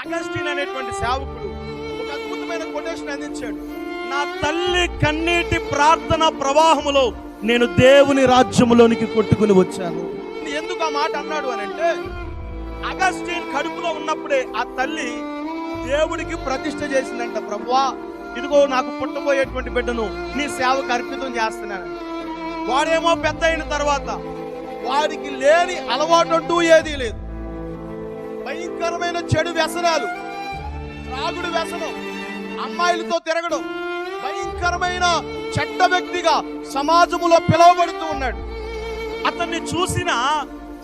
Augustine అనేటువంటి సేవకుడు ఒక అద్భుతమైన కొటేషన్ అందించాడు. నా తల్లి కన్నీటి ప్రార్థన ప్రవాహములో నేను దేవుని రాజ్యములోనికి కొట్టుకుని వచ్చాను. ఎందుకు ఆ మాట అన్నాడు అని అంటే, అగస్టిన్ కడుపులో ఉన్నప్పుడే ఆ తల్లి దేవుడికి ప్రతిష్ఠ చేసిందంట. ప్రభువా, ఇదిగో నాకు పుట్టబోయేటువంటి బిడ్డను నీ సేవకు అర్పితం చేస్తున్నాను. వాడేమో పెద్ద అయిన తర్వాత వాడికి లేని అలవాటు అంటూ ఏదీ లేదు. భయంకరమైన చెడు వ్యసనాలు, త్రాగుడు వ్యసనం, అమ్మాయిలతో తిరగడం, భయంకరమైన చెడ్డ వ్యక్తిగా సమాజంలో పిలువబడుతూ ఉన్నాడు. అతన్ని చూసిన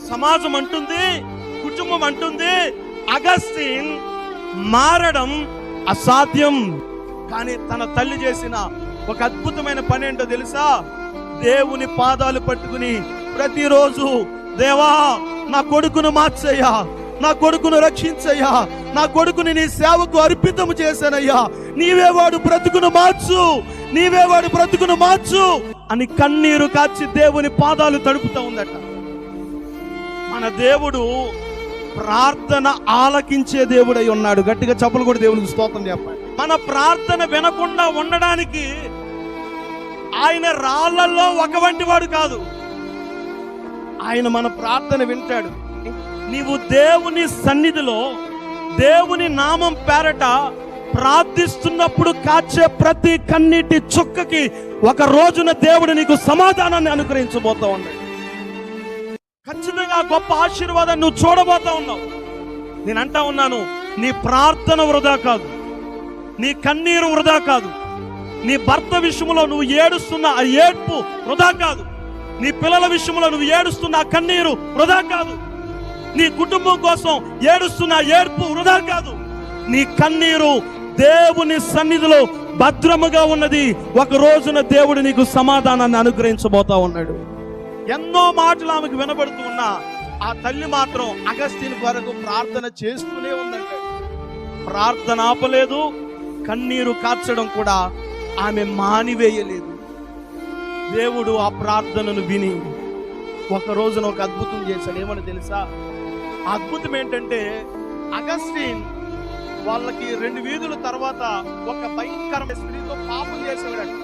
సమాజం అంటుంది, కుటుంబం అంటుంది, అగస్టిన్ మారడం అసాధ్యం. కానీ తన తల్లి చేసిన ఒక అద్భుతమైన పని ఏంటో తెలుసా? దేవుని పాదాలు పట్టుకుని ప్రతిరోజు, దేవా నా కొడుకును మార్చయ్యా, నా కొడుకును రక్షించయ్యా, నా కొడుకుని నీ సేవకు అర్పితం చేశానయ్యా, నీవే వాడు బ్రతుకును మార్చు, నీవే వాడు బ్రతుకును మార్చు అని కన్నీరు కాచి దేవుని పాదాలు తడుపుతూ ఉందట. మన దేవుడు ప్రార్థన ఆలకించే దేవుడై ఉన్నాడు. గట్టిగా చప్పలు కూడా దేవునికి స్తోత్రం చెప్పండి. మన ప్రార్థన వినకుండా ఉండడానికి ఆయన రాళ్లలో ఒక వంటి వాడు కాదు. ఆయన మన ప్రార్థన వింటాడు. నీవు దేవుని సన్నిధిలో దేవుని నామం పేరట ప్రార్థిస్తున్నప్పుడు కాచే ప్రతి కన్నీటి చుక్కకి ఒక రోజున దేవుడు నీకు సమాధానాన్ని అనుగ్రహించబోతా ఉన్నాడు. ఖచ్చితంగా గొప్ప ఆశీర్వాదాన్ని నువ్వు చూడబోతా ఉన్నావు. నేను అంటా ఉన్నాను, నీ ప్రార్థన వృధా కాదు, నీ కన్నీరు వృధా కాదు, నీ భర్త విషయంలో నువ్వు ఏడుస్తున్న ఆ ఏడ్పు వృధా కాదు, నీ పిల్లల విషయంలో నువ్వు ఏడుస్తున్న ఆ కన్నీరు వృధా కాదు, నీ కుటుంబం కోసం ఏడుస్తున్న ఏడ్పు వృధా కాదు. నీ కన్నీరు దేవుని సన్నిధిలో భద్రముగా ఉన్నది. ఒక రోజున దేవుడు నీకు సమాధానాన్ని అనుగ్రహించబోతా ఉన్నాడు. ఎన్నో మాటలు ఆమెకు వినబడుతూ ఉన్నా ఆ తల్లి మాత్రం అగస్టిన్ కొరకు ప్రార్థన చేస్తూనే ఉందంటే. ప్రార్థన ఆపలేదు, కన్నీరు కార్చడం కూడా ఆమె మానివేయలేదు. దేవుడు ఆ ప్రార్థనను విని ఒక రోజున ఒక అద్భుతం చేశాడు. ఏమని తెలుసా? ఆ అద్భుతం ఏంటంటే, అగస్టిన్ వాళ్ళకి 2 వీధుల తర్వాత ఒక భయంకరమైన స్త్రీతో పాపం చేసేవాడు.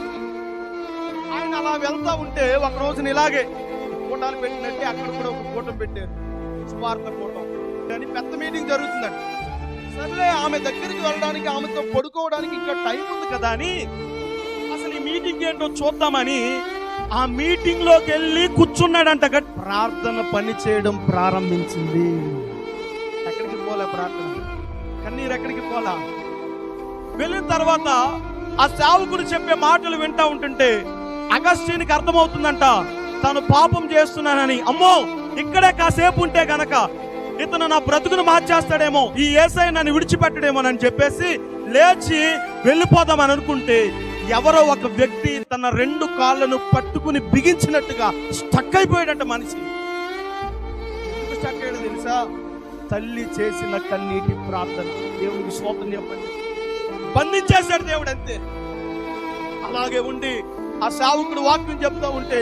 ఆయన అలా వెళ్తా ఉంటే ఒక రోజున ఇలాగే కూటాలు పెట్టినట్టే అక్కడ కూడా ఒక కూటం పెట్టారు, సువార్త కూటం అని. పెద్ద మీటింగ్ జరుగుతుందండి. సర్లే, ఆమె దగ్గరికి వెళ్ళడానికి, ఆమెతో పడుకోవడానికి ఇంకా టైం ఉంది కదా అని అసలు ఈ మీటింగ్ ఏంటో చూద్దామని ఆ మీటింగ్ లోకి వెళ్ళి కూర్చున్నాడంట. ప్రార్థన పని చేయడం ప్రారంభించింది. ఎక్కడికి పోలే ప్రార్థన, కన్నీరు ఎక్కడికి పోలా. వెళ్ళిన తర్వాత ఆ సేవకుడు చెప్పే మాటలు వింటా ఉంటుంటే అగస్టిన్కి అర్థమవుతుందంట, తాను పాపం చేస్తున్నానని. అమ్మో, ఇక్కడే కాసేపు ఉంటే గనక ఇతను నా బ్రతుకును మార్చేస్తాడేమో, ఈ యేసయ్య నన్ను విడిచిపెట్టడేమోనని చెప్పేసి లేచి వెళ్ళిపోదామని అనుకుంటే ఎవరో ఒక వ్యక్తి తన 2 కాళ్ళను పట్టుకుని బిగించినట్టుగా స్టక్ అయిపోయాడంట మనిషి. ఎందుకు స్టక్ అయ్యాడో తెలుసా? తల్లి చేసిన కన్నీటి ప్రార్థన. దేవుడికి స్తోత్రం చెప్పండి. బంధించేశాడు దేవుడు, అంతే. అలాగే ఉండి ఆ సేవకుడు వాక్యం చెప్తా ఉంటే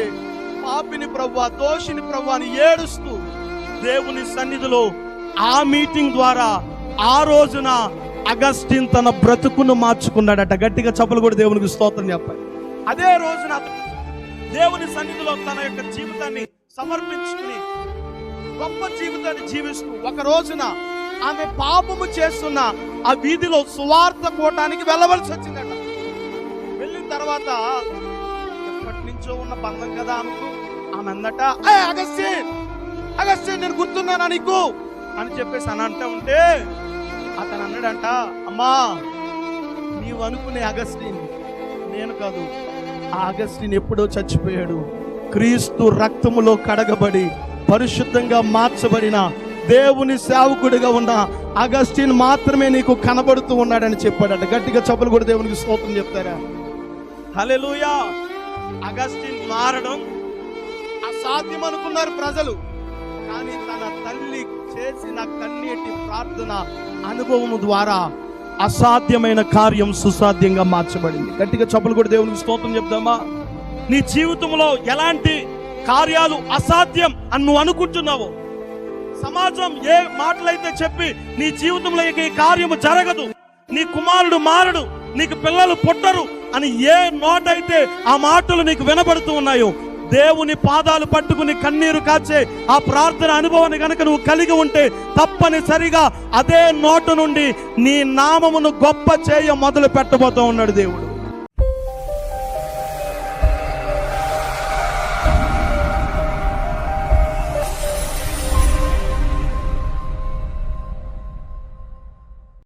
పాపిని ప్రభువా, దోషిని ప్రభువా అని ఏడుస్తూ దేవుని సన్నిధిలో ఆ మీటింగ్ ద్వారా ఆ రోజున అగస్టిన్ తన బ్రతుకును మార్చుకున్నాడట. గట్టిగా చప్పలు కూడా దేవునికి స్తోత్రం చెప్పాలి. అదే రోజున దేవుని సన్నిధిలో తన యొక్క జీవితాన్ని సమర్పించుకుని గొప్ప జీవితాన్ని జీవిస్తూ ఒక రోజున ఆమె పాపము చేస్తున్న ఆ వీధిలో సువార్త కూటానికి వెళ్ళవలసి వచ్చిందట. వెళ్ళిన తర్వాత ఎప్పటి నుంచో ఉన్న బంధం కదా ఆమెకు. ఆమె అందట, అగస్టిన్ అగస్టిన్ నేను గుర్తున్నానా నీకు అని చెప్పేసి అని అంటూ ఉంటే అతను అన్నాడంట, అమ్మా నీవు అనుకునే అగస్టిన్ నేను కాదు. ఆ అగస్టిన్ ఎప్పుడో చచ్చిపోయాడు. క్రీస్తు రక్తములో కడగబడి పరిశుద్ధంగా మార్చబడిన దేవుని సేవకుడిగా ఉన్న అగస్టిన్ మాత్రమే నీకు కనబడుతూ ఉన్నాడని చెప్పాడట. గట్టిగా చప్పలు కూడా దేవునికి స్తోత్రం చెప్తారా? హల్లెలూయా. అగస్టిన్ మారడం అసాధ్యం అనుకున్నారు ప్రజలు, కానీ తన తల్లి చేసిన కన్నీటి ప్రార్థన అనుభవం ద్వారా అసాధ్యమైన కార్యం సుసాధ్యంగా మార్చబడింది. గట్టిగా చప్పలు కూడా దేవునికి స్తోత్రం చెప్దామా? నీ జీవితంలో ఎలాంటి కార్యాలు అసాధ్యం అని నువ్వు అనుకుంటున్నావో సమాజం ఏ మాటలైతే చెప్పి నీ జీవితంలో ఇక ఈ కార్యము జరగదు, నీ కుమారుడు మారడు, నీకు పిల్లలు పుట్టరు అని ఏ నోటైతే ఆ మాటలు నీకు వినబడుతూ ఉన్నాయో, దేవుని పాదాలు పట్టుకుని కన్నీరు కాచే ఆ ప్రార్థన అనుభవాన్ని గనక నువ్వు కలిగి ఉంటే తప్పనిసరిగా అదే నోటు నుండి నీ నామమును గొప్ప చేయ మొదలు పెట్టబోతూ ఉన్నాడు దేవుడు.